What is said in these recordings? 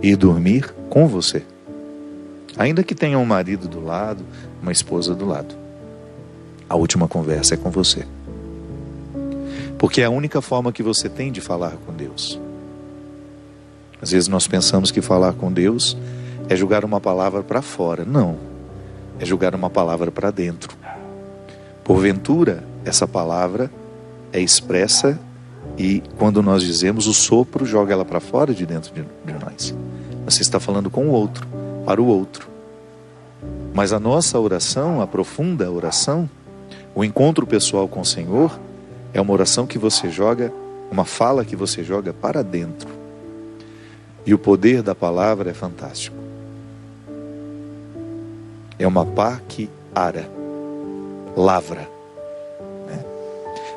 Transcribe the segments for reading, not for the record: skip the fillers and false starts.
ir dormir com você. Ainda que tenha um marido do lado, uma esposa do lado. A última conversa é com você. Porque é a única forma que você tem de falar com Deus. Às vezes nós pensamos que falar com Deus é jogar uma palavra para fora. Não. É jogar uma palavra para dentro. Porventura, essa palavra é expressa e quando nós dizemos o sopro, joga ela para fora de dentro de nós. Você está falando com o outro, para o outro. Mas a nossa oração, a profunda oração, o encontro pessoal com o Senhor, é uma oração que você joga, uma fala que você joga para dentro. E o poder da palavra é fantástico. É uma pá que ara, lavra, né?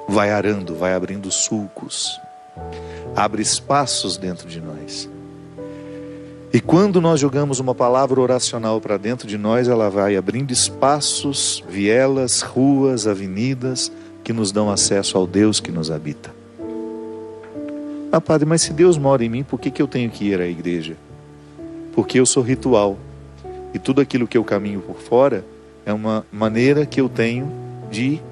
Vai arando, vai abrindo sulcos, abre espaços dentro de nós. E quando nós jogamos uma palavra oracional para dentro de nós, ela vai abrindo espaços, vielas, ruas, avenidas, que nos dão acesso ao Deus que nos habita. Ah, padre, mas se Deus mora em mim, por que eu tenho que ir à igreja? Porque eu sou ritual. E tudo aquilo que eu caminho por fora é uma maneira que eu tenho de,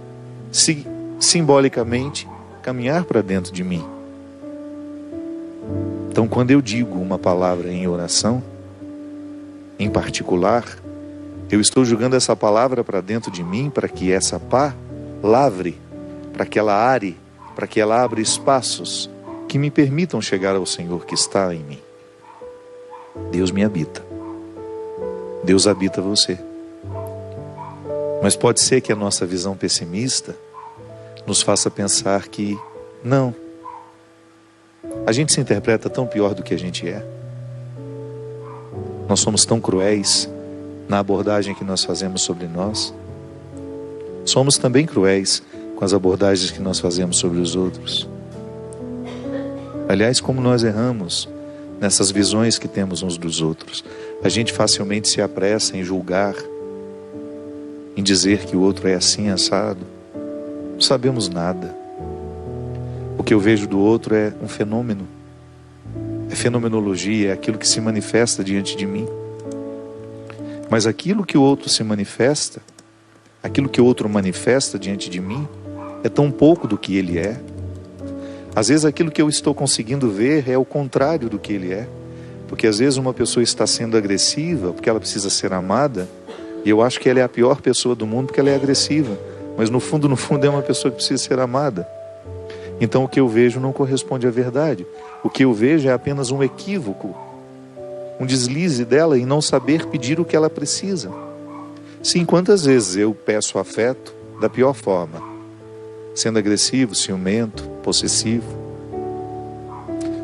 simbolicamente, caminhar para dentro de mim. Então, quando eu digo uma palavra em oração, em particular, eu estou jogando essa palavra para dentro de mim para que essa pá lavre, para que ela are, para que ela abra espaços que me permitam chegar ao Senhor que está em mim. Deus me habita. Deus habita você. Mas pode ser que a nossa visão pessimista nos faça pensar que não. A gente se interpreta tão pior do que a gente é. Nós somos tão cruéis na abordagem que nós fazemos sobre nós. Somos também cruéis com as abordagens que nós fazemos sobre os outros. Aliás, como nós erramos nessas visões que temos uns dos outros. A gente facilmente se apressa em julgar, em dizer que o outro é assim, assado. Não sabemos nada. O que eu vejo do outro é um fenômeno. É fenomenologia, é aquilo que se manifesta diante de mim. Mas aquilo que o outro se manifesta, aquilo que o outro manifesta diante de mim, é tão pouco do que ele é. Às vezes aquilo que eu estou conseguindo ver é o contrário do que ele é. Porque às vezes uma pessoa está sendo agressiva porque ela precisa ser amada, e eu acho que ela é a pior pessoa do mundo porque ela é agressiva. Mas no fundo é uma pessoa que precisa ser amada. Então o que eu vejo não corresponde à verdade. O que eu vejo é apenas um equívoco, um deslize dela em não saber pedir o que ela precisa. Sim, quantas vezes eu peço afeto da pior forma, sendo agressivo, ciumento, possessivo.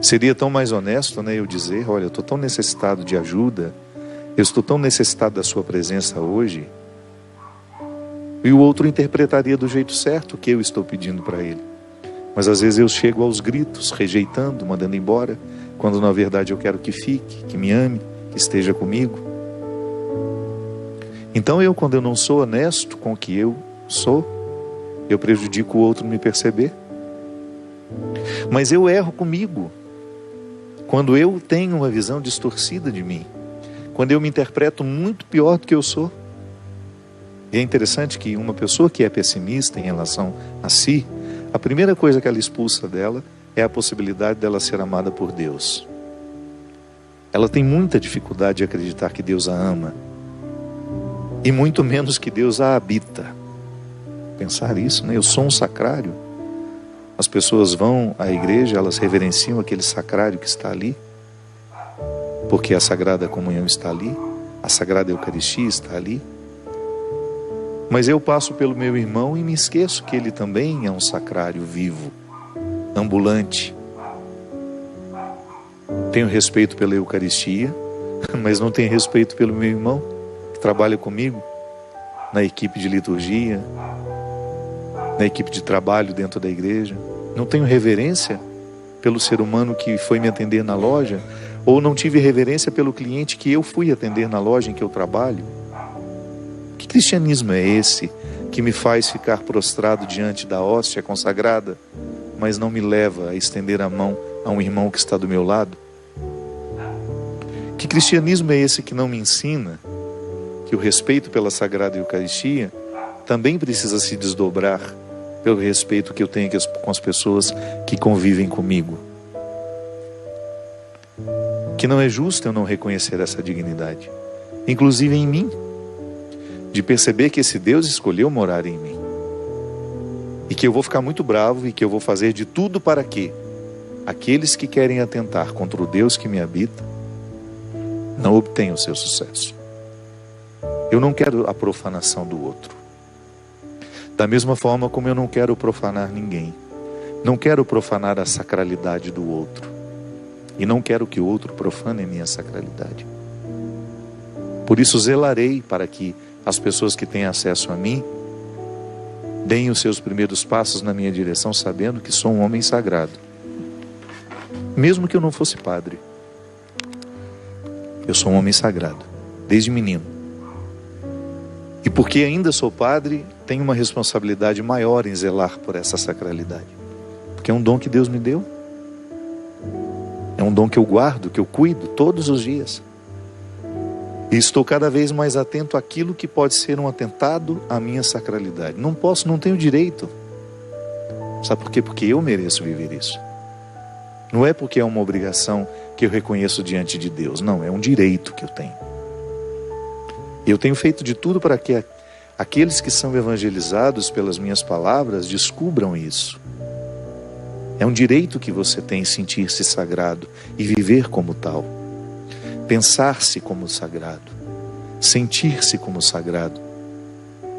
Seria tão mais honesto, né, eu dizer, olha, eu estou tão necessitado de ajuda, eu estou tão necessitado da sua presença hoje, e o outro interpretaria do jeito certo o que eu estou pedindo para ele. Mas às vezes eu chego aos gritos, rejeitando, mandando embora, quando na verdade eu quero que fique, que me ame, que esteja comigo. Então quando eu não sou honesto com o que eu sou, eu prejudico o outro me perceber. Mas eu erro comigo, quando eu tenho uma visão distorcida de mim, quando eu me interpreto muito pior do que eu sou. E é interessante que uma pessoa que é pessimista em relação a si, a primeira coisa que ela expulsa dela é a possibilidade dela ser amada por Deus. Ela tem muita dificuldade de acreditar que Deus a ama, e muito menos que Deus a habita. Pensar isso, né? Eu sou um sacrário. As pessoas vão à igreja, elas reverenciam aquele sacrário que está ali, porque a Sagrada Comunhão está ali, a Sagrada Eucaristia está ali. Mas eu passo pelo meu irmão e me esqueço que ele também é um sacrário vivo, ambulante. Tenho respeito pela Eucaristia, mas não tenho respeito pelo meu irmão, que trabalha comigo na equipe de liturgia, na equipe de trabalho dentro da igreja. Não tenho reverência pelo ser humano que foi me atender na loja, ou não tive reverência pelo cliente que eu fui atender na loja em que eu trabalho. Que cristianismo é esse que me faz ficar prostrado diante da hóstia consagrada, mas não me leva a estender a mão a um irmão que está do meu lado? Que cristianismo é esse que não me ensina que o respeito pela Sagrada Eucaristia também precisa se desdobrar pelo respeito que eu tenho com as pessoas que convivem comigo? Que não é justo eu não reconhecer essa dignidade, inclusive em mim, de perceber que esse Deus escolheu morar em mim, e que eu vou ficar muito bravo e que eu vou fazer de tudo para que aqueles que querem atentar contra o Deus que me habita não obtenham o seu sucesso. Eu não quero a profanação do outro. Da mesma forma como eu não quero profanar ninguém. Não quero profanar a sacralidade do outro. E não quero que o outro profane a minha sacralidade. Por isso zelarei para que as pessoas que têm acesso a mim deem os seus primeiros passos na minha direção, sabendo que sou um homem sagrado. Mesmo que eu não fosse padre. Eu sou um homem sagrado, desde menino. E porque ainda sou padre, tenho uma responsabilidade maior em zelar por essa sacralidade. Porque é um dom que Deus me deu. É um dom que eu guardo, que eu cuido todos os dias. E estou cada vez mais atento àquilo que pode ser um atentado à minha sacralidade. Não posso, não tenho direito. Sabe por quê? Porque eu mereço viver isso. Não é porque é uma obrigação que eu reconheço diante de Deus. Não, é um direito que eu tenho. E eu tenho feito de tudo para que aqueles que são evangelizados pelas minhas palavras descubram isso. É um direito que você tem sentir-se sagrado e viver como tal. Pensar-se como sagrado. Sentir-se como sagrado.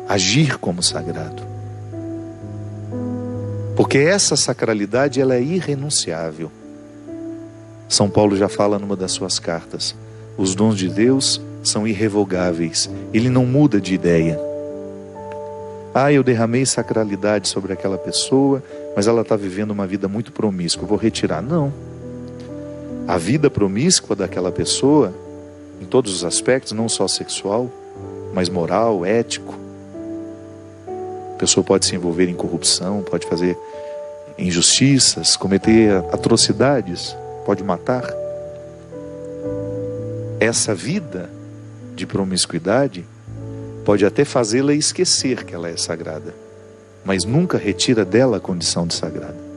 Agir como sagrado. Porque essa sacralidade, ela é irrenunciável. São Paulo já fala numa das suas cartas. Os dons de Deus são irrevogáveis. Ele não muda de ideia. Eu derramei sacralidade sobre aquela pessoa, mas ela está vivendo uma vida muito promíscua. Vou retirar. Não. A vida promíscua daquela pessoa, em todos os aspectos, não só sexual, mas moral, ético. A pessoa pode se envolver em corrupção, pode fazer injustiças, cometer atrocidades, pode matar. Essa vida de promiscuidade pode até fazê-la esquecer que ela é sagrada, mas nunca retira dela a condição de sagrada.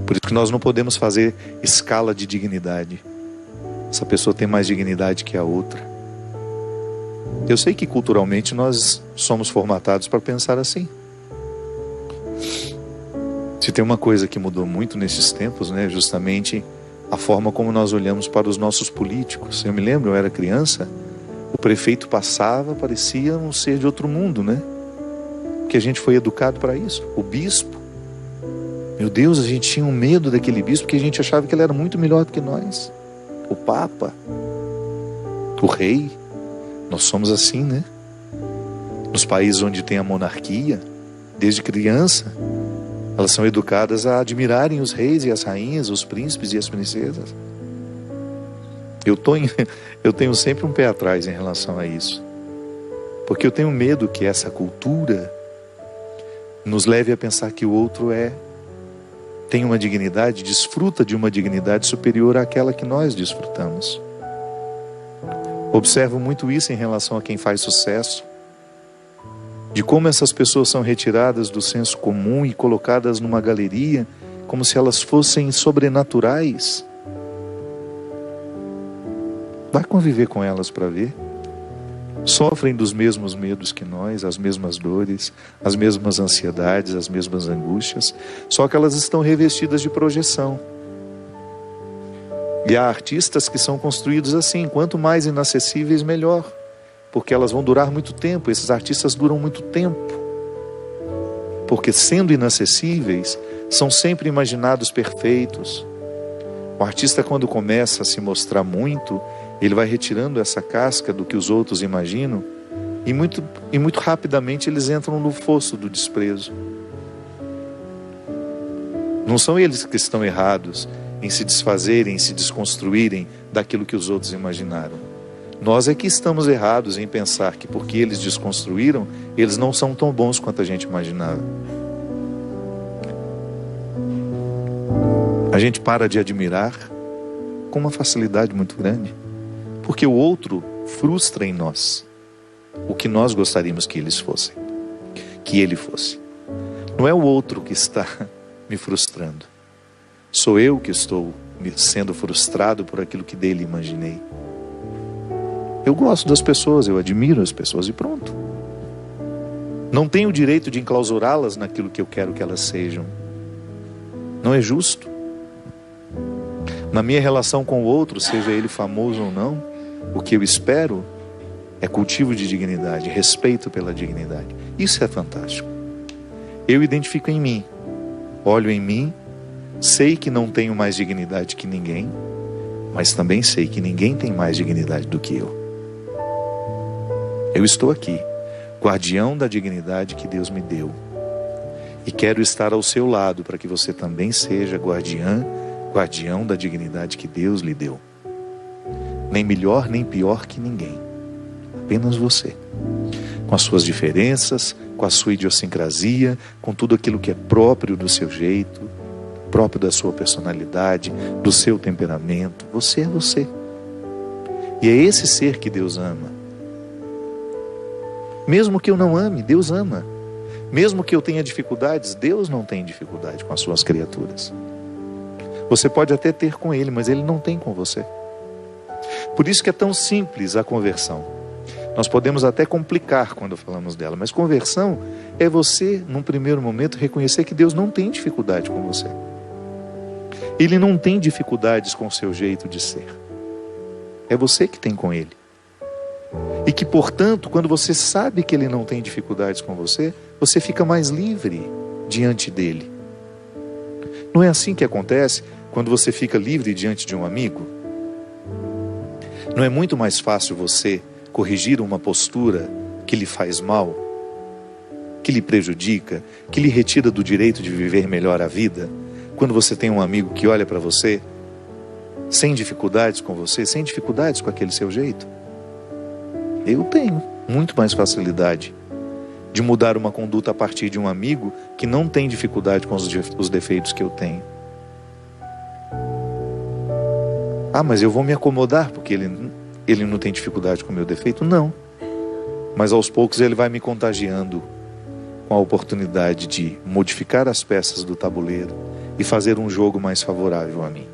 Por isso que nós não podemos fazer escala de dignidade. Essa pessoa tem mais dignidade que a outra. Eu sei que culturalmente nós somos formatados para pensar assim. Se tem uma coisa que mudou muito nesses tempos, né, justamente a forma como nós olhamos para os nossos políticos. Eu me lembro, eu era criança, o prefeito passava, parecia um ser de outro mundo, né? Porque a gente foi educado para isso. O bispo, meu Deus, a gente tinha um medo daquele bispo, porque a gente achava que ele era muito melhor do que nós. O Papa, o rei, nós somos assim, né? Nos países onde tem a monarquia, desde criança, elas são educadas a admirarem os reis e as rainhas, os príncipes e as princesas. Eu tenho sempre um pé atrás em relação a isso. Porque eu tenho medo que essa cultura nos leve a pensar que o outro tem uma dignidade, desfruta de uma dignidade superior àquela que nós desfrutamos. Observo muito isso em relação a quem faz sucesso, de como essas pessoas são retiradas do senso comum e colocadas numa galeria, como se elas fossem sobrenaturais. Vai conviver com elas para ver. Sofrem dos mesmos medos que nós, as mesmas dores, as mesmas ansiedades, as mesmas angústias, só que elas estão revestidas de projeção. E há artistas que são construídos assim, quanto mais inacessíveis, melhor, porque elas vão durar muito tempo. Esses artistas duram muito tempo, porque sendo inacessíveis, são sempre imaginados perfeitos. O artista, quando começa a se mostrar muito, ele vai retirando essa casca do que os outros imaginam, e muito rapidamente eles entram no fosso do desprezo. Não são eles que estão errados em se desfazerem, em se desconstruírem daquilo que os outros imaginaram. Nós é que estamos errados em pensar que porque eles desconstruíram, eles não são tão bons quanto a gente imaginava. A gente para de admirar com uma facilidade muito grande. Porque o outro frustra em nós o que nós gostaríamos que ele fosse. Não é o outro que está me frustrando. Sou eu que estou sendo frustrado por aquilo que dele imaginei. Eu gosto das pessoas, eu admiro as pessoas e pronto. Não tenho o direito de enclausurá-las naquilo que eu quero que elas sejam. Não é justo. Na minha relação com o outro, seja ele famoso ou não, o que eu espero é cultivo de dignidade, respeito pela dignidade. Isso é fantástico. Eu identifico em mim, olho em mim, sei que não tenho mais dignidade que ninguém, mas também sei que ninguém tem mais dignidade do que eu. Eu estou aqui, guardião da dignidade que Deus me deu. E quero estar ao seu lado para que você também seja guardião da dignidade que Deus lhe deu. Nem melhor nem pior que ninguém. Apenas você. Com as suas diferenças, com a sua idiosincrasia, com tudo aquilo que é próprio do seu jeito, próprio da sua personalidade, do seu temperamento. Você é você. E é esse ser que Deus ama. Mesmo que eu não ame, Deus ama. Mesmo que eu tenha dificuldades, Deus não tem dificuldade com as suas criaturas. Você pode até ter com Ele, mas Ele não tem com você. Por isso que é tão simples a conversão. Nós podemos até complicar quando falamos dela, mas conversão é você, num primeiro momento, reconhecer que Deus não tem dificuldade com você. Ele não tem dificuldades com o seu jeito de ser. É você que tem com Ele. E que, portanto, quando você sabe que Ele não tem dificuldades com você, você fica mais livre diante dEle. Não é assim que acontece quando você fica livre diante de um amigo? Não é muito mais fácil você corrigir uma postura que lhe faz mal, que lhe prejudica, que lhe retira do direito de viver melhor a vida, quando você tem um amigo que olha para você sem dificuldades com você, sem dificuldades com aquele seu jeito? Eu tenho muito mais facilidade de mudar uma conduta a partir de um amigo que não tem dificuldade com os defeitos que eu tenho. Ah, mas eu vou me acomodar porque ele não tem dificuldade com o meu defeito? Não. Mas aos poucos ele vai me contagiando com a oportunidade de modificar as peças do tabuleiro e fazer um jogo mais favorável a mim.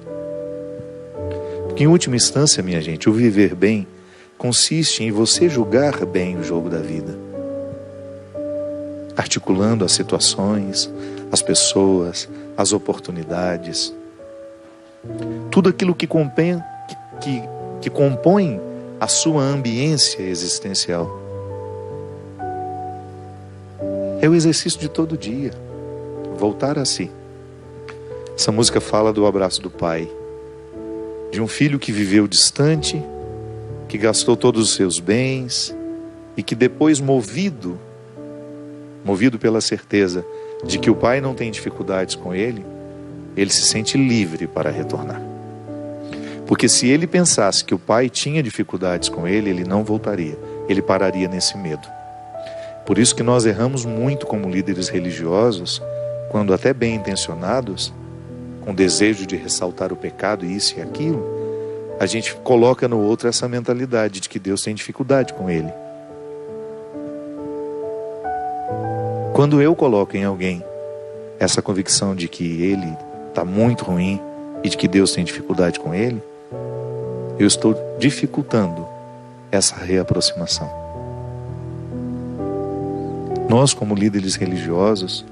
Porque em última instância, minha gente, o viver bem consiste em você julgar bem o jogo da vida, articulando as situações, as pessoas, as oportunidades, tudo aquilo que compõe a sua ambiência existencial. É o exercício de todo dia, voltar a si. Essa música fala do abraço do pai, de um filho que viveu distante, que gastou todos os seus bens e que depois, movido pela certeza de que o pai não tem dificuldades com ele se sente livre para retornar. Porque se ele pensasse que o pai tinha dificuldades com ele não voltaria, ele pararia nesse medo. Por isso que nós erramos muito como líderes religiosos, quando até bem intencionados, com desejo de ressaltar o pecado, isso e aquilo, a gente coloca no outro essa mentalidade de que Deus tem dificuldade com ele. Quando eu coloco em alguém essa convicção de que ele está muito ruim e de que Deus tem dificuldade com ele, eu estou dificultando essa reaproximação. Nós, como líderes religiosos,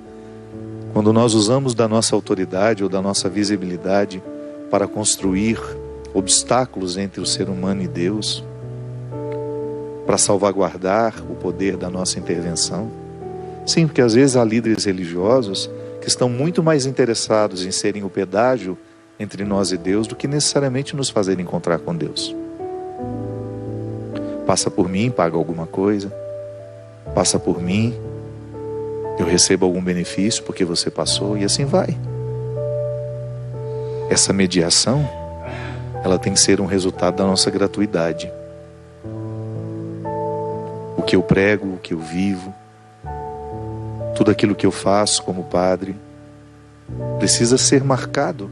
quando nós usamos da nossa autoridade ou da nossa visibilidade para construir obstáculos entre o ser humano e Deus, para salvaguardar o poder da nossa intervenção. Sim, porque às vezes há líderes religiosos que estão muito mais interessados em serem o pedágio entre nós e Deus do que necessariamente nos fazer encontrar com Deus. Passa por mim, paga alguma coisa. Passa por mim, eu recebo algum benefício porque você passou, e assim vai. Essa mediação, ela tem que ser um resultado da nossa gratuidade. O que eu prego, o que eu vivo, tudo aquilo que eu faço como padre, precisa ser marcado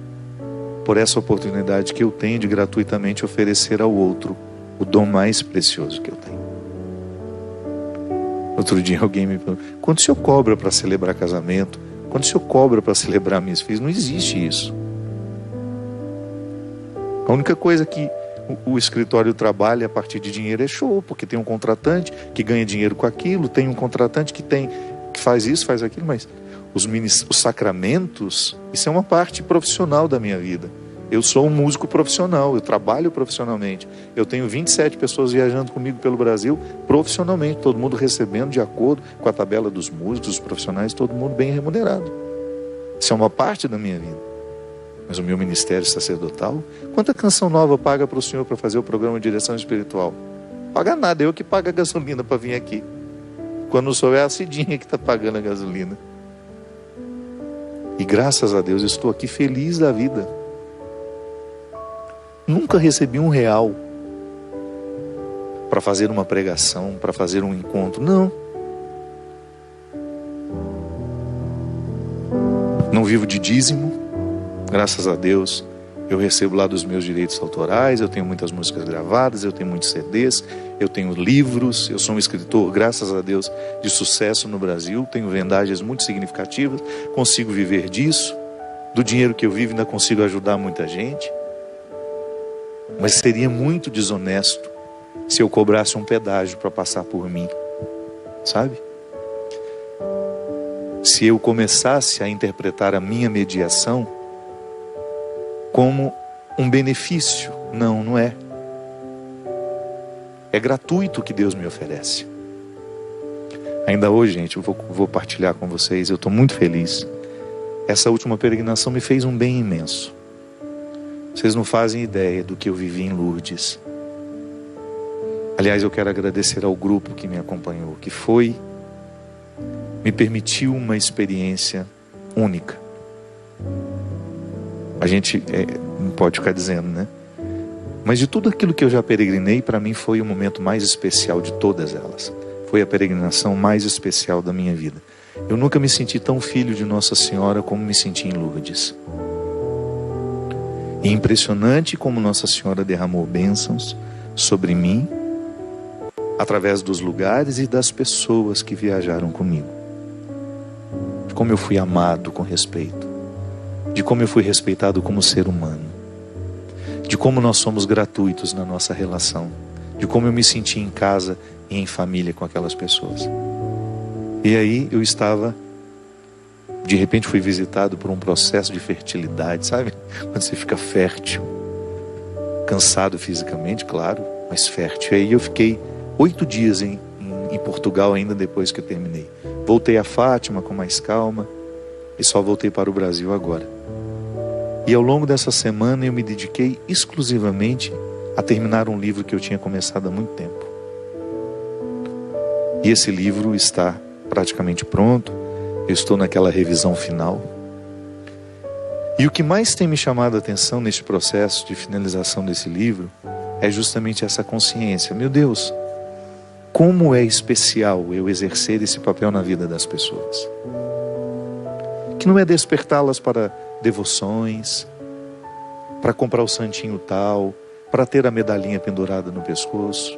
por essa oportunidade que eu tenho de gratuitamente oferecer ao outro o dom mais precioso que eu tenho. Outro dia alguém me perguntou: quanto o senhor cobra para celebrar casamento? Quanto o senhor cobra para celebrar minhas filhas? Não existe isso. A única coisa que o escritório trabalha a partir de dinheiro é show, porque tem um contratante que ganha dinheiro com aquilo, tem um contratante que faz isso, faz aquilo, mas os sacramentos, isso é uma parte profissional da minha vida. Eu sou um músico profissional, eu trabalho profissionalmente. Eu tenho 27 pessoas viajando comigo pelo Brasil profissionalmente, todo mundo recebendo de acordo com a tabela dos músicos, dos profissionais, todo mundo bem remunerado. Isso é uma parte da minha vida. Mas o meu ministério sacerdotal, quanta canção nova paga para o senhor para fazer o programa de direção espiritual? Paga nada, eu que pago a gasolina para vir aqui. Quando não sou, é a Cidinha que está pagando a gasolina. E graças a Deus eu estou aqui feliz da vida. Nunca recebi R$1 para fazer uma pregação, para fazer um encontro, não. Não vivo de dízimo, graças a Deus. Eu recebo lá dos meus direitos autorais, eu tenho muitas músicas gravadas, eu tenho muitos CDs, eu tenho livros, eu sou um escritor, graças a Deus, de sucesso no Brasil, tenho vendagens muito significativas, consigo viver disso, do dinheiro que eu vivo ainda consigo ajudar muita gente. Mas seria muito desonesto se eu cobrasse um pedágio para passar por mim, sabe? Se eu começasse a interpretar a minha mediação como um benefício. Não, não é. É gratuito o que Deus me oferece. Ainda hoje, gente, eu vou partilhar com vocês, eu estou muito feliz. Essa última peregrinação me fez um bem imenso. Vocês não fazem ideia do que eu vivi em Lourdes. Aliás, eu quero agradecer ao grupo que me acompanhou, que me permitiu uma experiência única. A gente não pode ficar dizendo, né? Mas de tudo aquilo que eu já peregrinei, para mim foi o momento mais especial de todas elas. Foi a peregrinação mais especial da minha vida. Eu nunca me senti tão filho de Nossa Senhora como me senti em Lourdes. E impressionante como Nossa Senhora derramou bênçãos sobre mim, através dos lugares e das pessoas que viajaram comigo. De como eu fui amado com respeito. De como eu fui respeitado como ser humano. De como nós somos gratuitos na nossa relação. De como eu me senti em casa e em família com aquelas pessoas. E aí eu estava, de repente fui visitado por um processo de fertilidade, sabe? Quando você fica fértil, cansado fisicamente, claro, mas fértil. E aí eu fiquei 8 dias em Portugal ainda depois que eu terminei. Voltei a Fátima com mais calma e só voltei para o Brasil agora. E ao longo dessa semana eu me dediquei exclusivamente a terminar um livro que eu tinha começado há muito tempo. E esse livro está praticamente pronto. Eu estou naquela revisão final. E o que mais tem me chamado a atenção neste processo de finalização desse livro é justamente essa consciência. Meu Deus, como é especial eu exercer esse papel na vida das pessoas. Que não é despertá-las para devoções, para comprar o santinho tal, para ter a medalhinha pendurada no pescoço,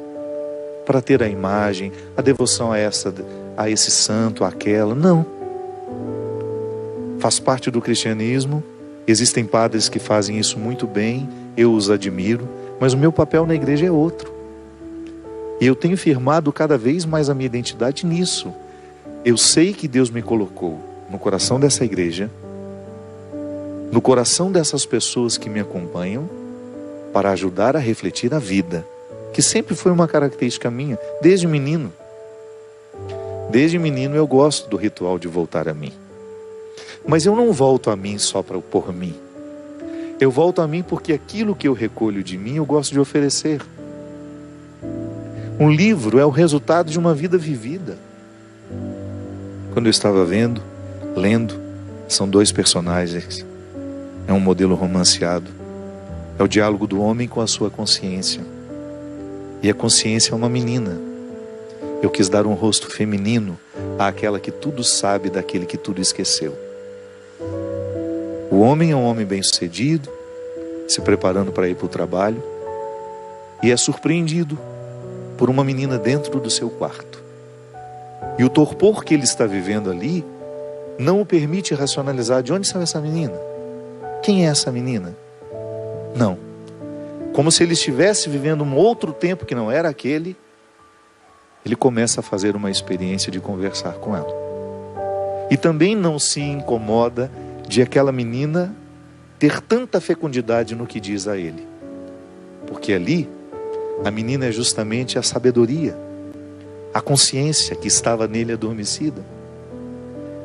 para ter a imagem, a devoção a esse santo, àquela. Não. Faz parte do cristianismo, existem padres que fazem isso muito bem, eu os admiro, mas o meu papel na igreja é outro. E eu tenho firmado cada vez mais a minha identidade nisso. Eu sei que Deus me colocou no coração dessa igreja, no coração dessas pessoas que me acompanham, para ajudar a refletir a vida, que sempre foi uma característica minha, desde menino. Desde menino eu gosto do ritual de voltar a mim. Mas eu não volto a mim só por mim. Eu volto a mim porque aquilo que eu recolho de mim eu gosto de oferecer. Um livro é o resultado de uma vida vivida. Quando eu estava lendo, são 2 personagens. É um modelo romanceado. É o diálogo do homem com a sua consciência. E a consciência é uma menina. Eu quis dar um rosto feminino àquela que tudo sabe daquele que tudo esqueceu. O homem é um homem bem-sucedido, se preparando para ir para o trabalho, e é surpreendido por uma menina dentro do seu quarto. E o torpor que ele está vivendo ali não o permite racionalizar: de onde saiu essa menina? Quem é essa menina? Não. Como se ele estivesse vivendo um outro tempo que não era aquele, ele começa a fazer uma experiência de conversar com ela. E também não se incomoda de aquela menina ter tanta fecundidade no que diz a ele. Porque ali, a menina é justamente a sabedoria, a consciência que estava nele adormecida.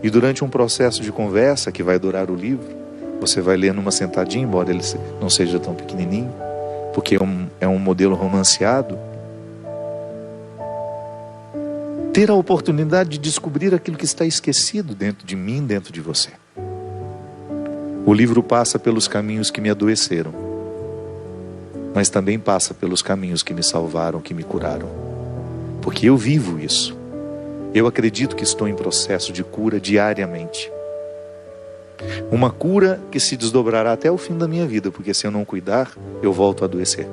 E durante um processo de conversa que vai durar o livro, você vai ler numa sentadinha, embora ele não seja tão pequenininho, porque é um modelo romanceado, ter a oportunidade de descobrir aquilo que está esquecido dentro de mim, dentro de você. O livro passa pelos caminhos que me adoeceram, mas também passa pelos caminhos que me salvaram, que me curaram. Porque eu vivo isso. Eu acredito que estou em processo de cura diariamente. Uma cura que se desdobrará até o fim da minha vida, porque se eu não cuidar, eu volto a adoecer.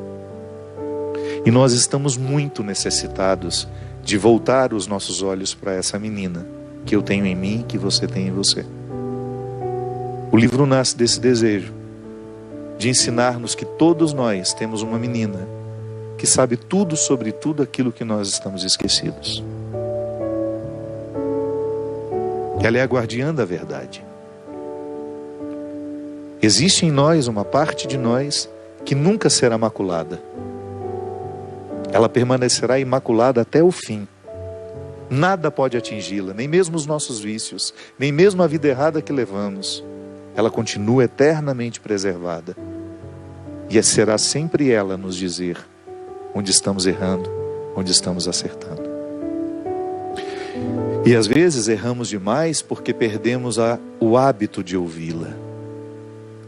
E nós estamos muito necessitados de voltar os nossos olhos para essa menina que eu tenho em mim, que você tem em você. O livro nasce desse desejo de ensinar-nos que todos nós temos uma menina que sabe tudo sobre tudo aquilo que nós estamos esquecidos. Ela é a guardiã da verdade. Existe em nós uma parte de nós que nunca será maculada. Ela permanecerá imaculada até o fim. Nada pode atingi-la, nem mesmo os nossos vícios, nem mesmo a vida errada que levamos. Ela continua eternamente preservada. E será sempre ela nos dizer onde estamos errando, onde estamos acertando. E às vezes erramos demais porque perdemos o hábito de ouvi-la.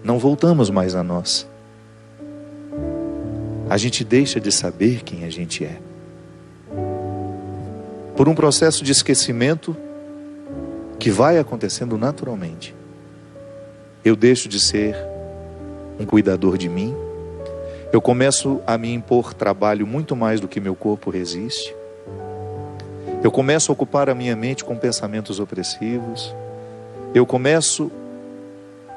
Não voltamos mais a nós. A gente deixa de saber quem a gente é. Por um processo de esquecimento que vai acontecendo naturalmente. Eu deixo de ser um cuidador de mim. Eu começo a me impor trabalho muito mais do que meu corpo resiste. Eu começo a ocupar a minha mente com pensamentos opressivos. Eu começo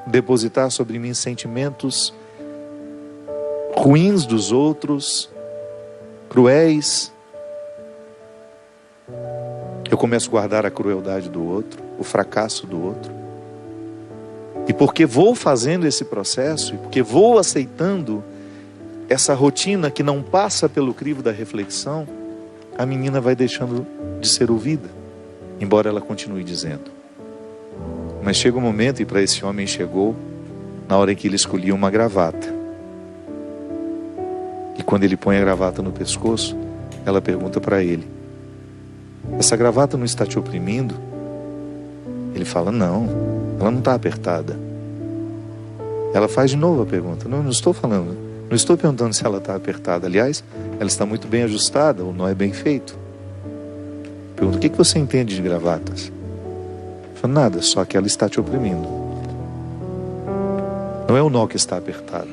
a depositar sobre mim sentimentos ruins dos outros, cruéis. Eu começo a guardar a crueldade do outro, o fracasso do outro. E porque vou fazendo esse processo, e porque vou aceitando essa rotina que não passa pelo crivo da reflexão, a menina vai deixando de ser ouvida, embora ela continue dizendo. Mas chega um momento, e para esse homem chegou, na hora em que ele escolhia uma gravata. E quando ele põe a gravata no pescoço, ela pergunta para ele: essa gravata não está te oprimindo? Ele fala: não, ela não está apertada. Ela faz de novo a pergunta: não estou falando, não estou perguntando se ela está apertada. Aliás, ela está muito bem ajustada, o nó é bem feito. Pergunta: o que você entende de gravatas? Fala: nada, só que ela está te oprimindo. Não é o nó que está apertado,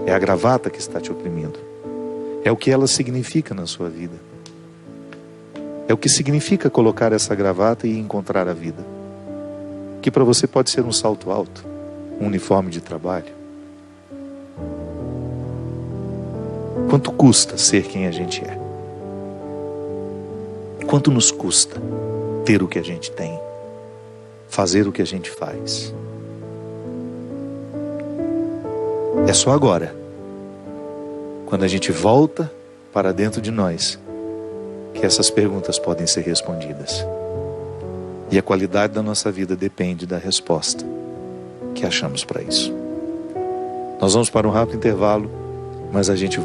é a gravata que está te oprimindo. É o que ela significa na sua vida. É o que significa colocar essa gravata e encontrar a vida. Que para você pode ser um salto alto, um uniforme de trabalho. Quanto custa ser quem a gente é? Quanto nos custa ter o que a gente tem, fazer o que a gente faz? É só agora, quando a gente volta para dentro de nós, que essas perguntas podem ser respondidas. E a qualidade da nossa vida depende da resposta que achamos para isso. Nós vamos para um rápido intervalo, mas a gente